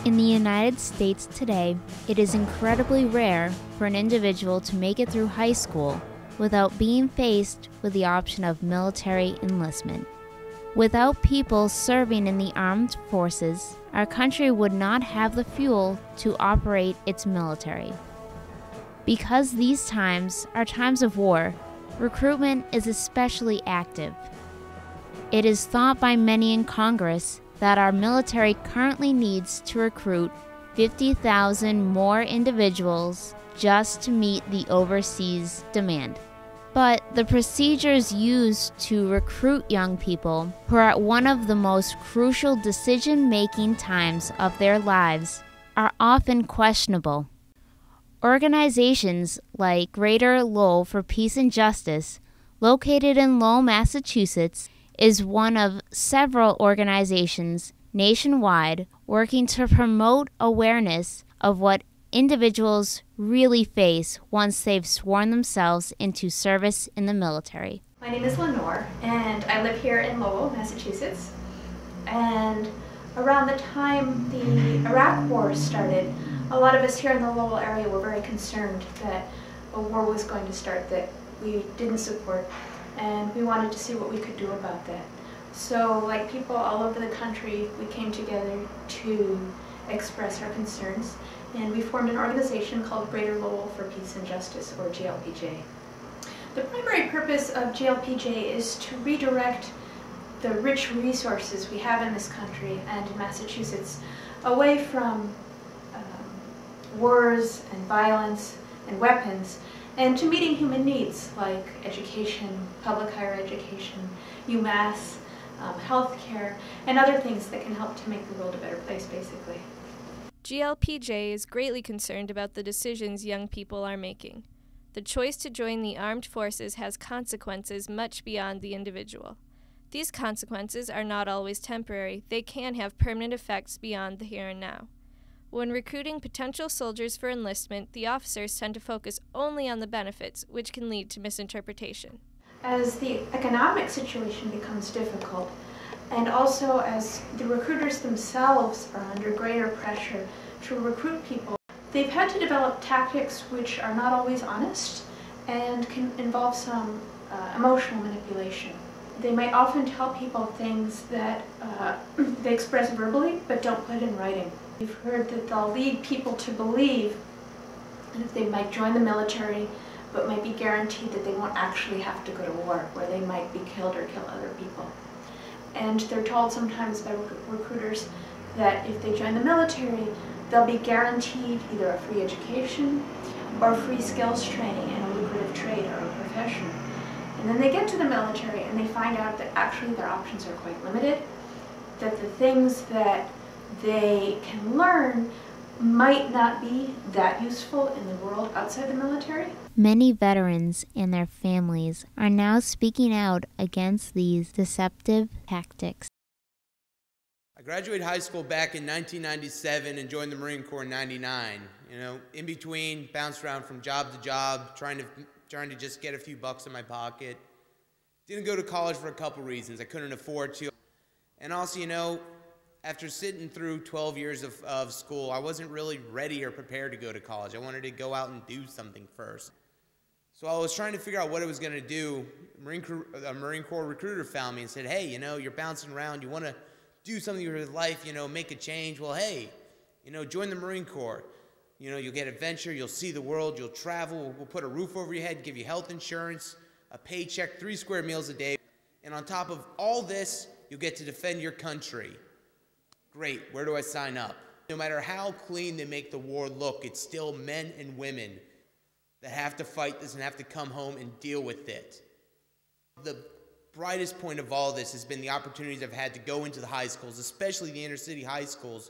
In the United States today, it is incredibly rare for an individual to make it through high school without being faced with the option of military enlistment. Without people serving in the armed forces, our country would not have the fuel to operate its military. Because these times are times of war, recruitment is especially active. It is thought by many in Congress that our military currently needs to recruit 50,000 more individuals just to meet the overseas demand. But the procedures used to recruit young people who are at one of the most crucial decision-making times of their lives are often questionable. Organizations like Greater Lowell for Peace and Justice, located in Lowell, Massachusetts, is one of several organizations nationwide working to promote awareness of what individuals really face once they've sworn themselves into service in the military. My name is Lenore, and I live here in Lowell, Massachusetts. And around the time the Iraq War started, a lot of us here in the Lowell area were very concerned that a war was going to start that we didn't support, and we wanted to see what we could do about that. So, like people all over the country, we came together to express our concerns, and we formed an organization called Greater Lowell for Peace and Justice, or GLPJ. The primary purpose of GLPJ is to redirect the rich resources we have in this country and in Massachusetts away from wars and violence and weapons, and to meeting human needs like education, public higher education, UMass, healthcare, and other things that can help to make the world a better place, basically. GLPJ is greatly concerned about the decisions young people are making. The choice to join the armed forces has consequences much beyond the individual. These consequences are not always temporary. They can have permanent effects beyond the here and now. When recruiting potential soldiers for enlistment, the officers tend to focus only on the benefits, which can lead to misinterpretation. As the economic situation becomes difficult, and also as the recruiters themselves are under greater pressure to recruit people, they've had to develop tactics which are not always honest and can involve some emotional manipulation. They might often tell people things that they express verbally but don't put in writing. We've heard that they'll lead people to believe that they might join the military but might be guaranteed that they won't actually have to go to war, where they might be killed or kill other people. And they're told sometimes by recruiters that if they join the military, they'll be guaranteed either a free education or free skills training in a lucrative trade or a profession. And then they get to the military and they find out that actually their options are quite limited, that the things that they can learn might not be that useful in the world outside the military. Many veterans and their families are now speaking out against these deceptive tactics. I graduated high school back in 1997 and joined the Marine Corps in 99. You know, in between, bounced around from job to job, trying to just get a few bucks in my pocket. Didn't go to college for a couple reasons. I couldn't afford to. And also, you know, after sitting through 12 years of school, I wasn't really ready or prepared to go to college. I wanted to go out and do something first. So I was trying to figure out what I was going to do. A Marine Corps recruiter found me and said, hey, you know, you're bouncing around. You want to do something with your life, you know, make a change. Well, hey, you know, join the Marine Corps. You know, you'll get adventure. You'll see the world. You'll travel. We'll put a roof over your head, give you health insurance, a paycheck, 3 square meals a day. And on top of all this, you'll get to defend your country. Great, where do I sign up? No matter how clean they make the war look, it's still men and women that have to fight this and have to come home and deal with it. The brightest point of all this has been the opportunities I've had to go into the high schools, especially the inner city high schools,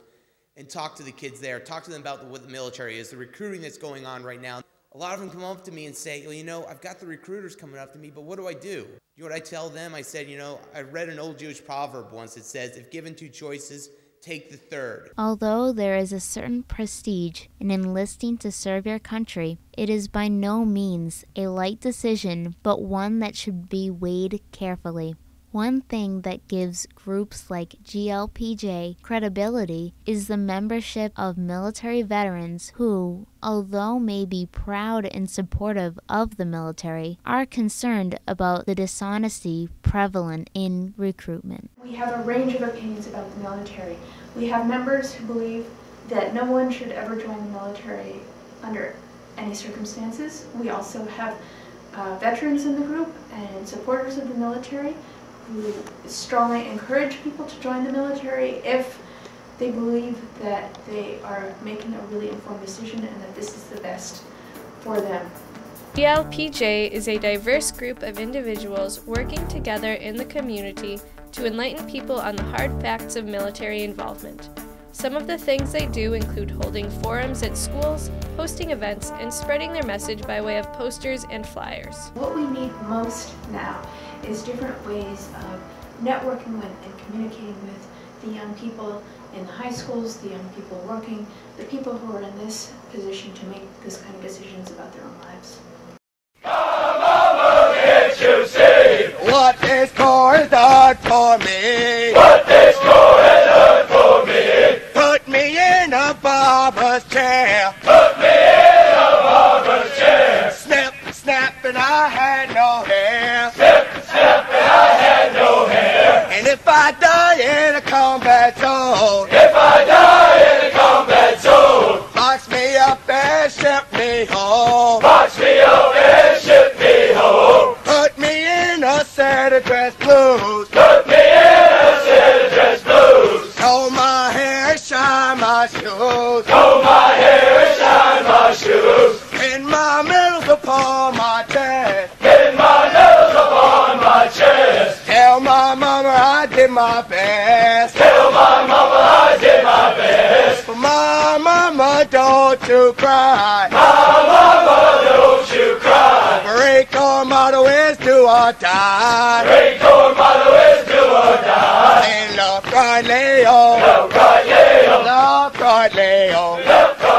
and talk to the kids there, talk to them about what the military is, the recruiting that's going on right now. A lot of them come up to me and say, well, you know, I've got the recruiters coming up to me, but what do I do? You know what I tell them? I said, you know, I read an old Jewish proverb once that says, if given 2 choices, take the third. Although there is a certain prestige in enlisting to serve your country, it is by no means a light decision, but one that should be weighed carefully. One thing that gives groups like GLPJ credibility is the membership of military veterans who, although may be proud and supportive of the military, are concerned about the dishonesty prevalent in recruitment. We have a range of opinions about the military. We have members who believe that no one should ever join the military under any circumstances. We also have veterans in the group and supporters of the military who strongly encourage people to join the military if they believe that they are making a really informed decision and that this is the best for them. GLPJ is a diverse group of individuals working together in the community to enlighten people on the hard facts of military involvement. Some of the things they do include holding forums at schools, hosting events, and spreading their message by way of posters and flyers. What we need most now is different ways of networking with and communicating with the young people in the high schools, the young people working, the people who are in this position to make this kind of decisions about their own lives. Mama, can't you see what this Corps has done for me? What this Corps has done for me? Put me in a barber's chair. Put me in a barber's chair. Snip, snap, and I had no hair. Snip, snap, and I had no hair. And if I die in a combat zone, if I die in a combat zone, box me up and ship me home. Box me up and ship me home. Put me in a set of dress blues. Put me in a set of dress blues. Comb my hair, shine my shoes. Comb my hair and shine my shoes. Pin my medals upon my chest. Pin my medals upon my chest. Tell my mama I did my best. Tell my mama I did my best. But my mama, don't you cry. My mama, don't you cry. Marine Corps motto is do or die. Marine Corps motto is do or die. And love cry Leo. Love cry Leo. Love cry Leo. Love cry